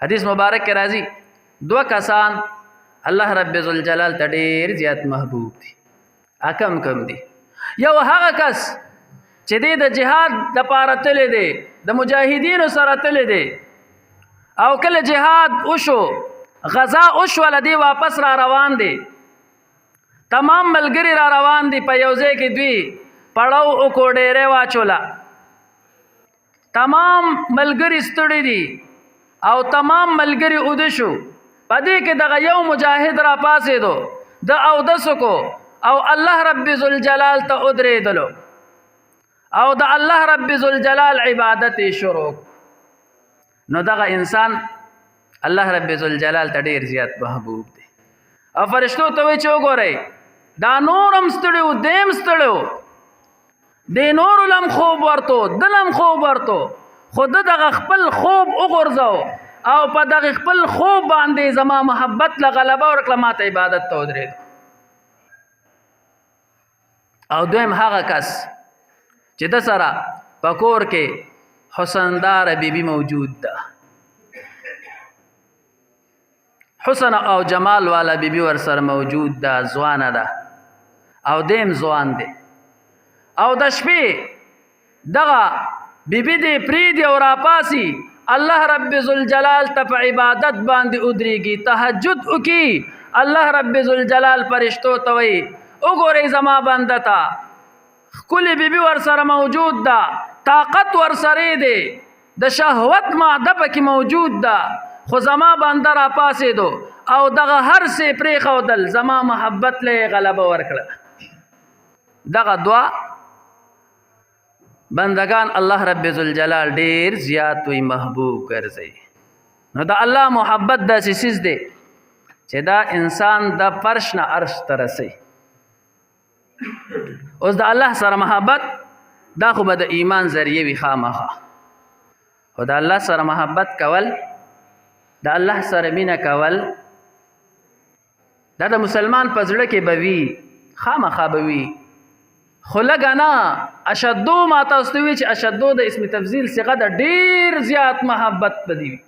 حدیث مبارک کې راځي دوه کسان الله رب ذوالجلال ته ډېر زیات محبوب دي. کم دي؟ یو هغه کس چې د جهاد لپاره تللی دی، د مجاهدینو سره تللی دی، او کله جهاد وشو، غزا وشوله، دی واپس را روان دی، تمام ملګري را روان دي، په یو ځای کې دوی پړاو وکړو، ډېرې واچوله، تمام ملګري ستړي دي او تمام ملګري اوده شو. په دې کې دغه یو مجاهد را پاسېدو، د اودس کو او الله رب ذوالجلال ته ودرېدلو او د الله رب ذوالجلال عبادت یې شروع. نو دغه انسان الله رب ذوالجلال ته ډېر زیات محبوب دی. او فرشتو ته وایي چې وګورئ دا نور هم ستړي وو، دیم ستړی وو، دې نورو لم خوب ورتو، دلم خوب ورتو، خو ده دغه خپل خوب وغورځو او په دغه خپل خوب باندې زما محبت له غلبه ورکړه، ما ته عبادت ته ودرېد. او دویم هغه کس چې د سره په کور کې حسنداره بیبي موجود ده، حسن او جمال والا بیبي ور سره موجود ده، ځوانه ده او دیم ځوان دی، او د شپې دغه بیبي دې پرېږدي او راپاسي، الله رب ذوالجلال ته په عبادت باندې ودرېږي، تهجد وکړي. الله رب ذوالجلال فرشتو ته وایي وګورئ زما بنده ته ښکلې بیبي ور سره موجود ده، طاقت ور سره دی، د شهوت ماده پکې موجود ده، خو زما بنده راپاسېدو او دغه هر څه پرېښودل، زما محبت له یې غلبه ورکړه. دغه دوه بندگان الله رب ذوالجلال ډېر زیات وی محبوب ګرځي. نو د الله محبت داسې څیز دی چې دا انسان د فرش نه عرش ته رسي. اوس د الله سره محبت دا خو به د ایمان ذریعه وي خامخا، خو د الله سره محبت کول، د الله سره مینه کول، دا د مسلمان په زړه کې به وي، خامخا به وي، خو لږه نه. اشدو ما تاسو ته وایي چې اشدو د اسم تفضیل صيغه د ډېر زیات محبت به دي وي.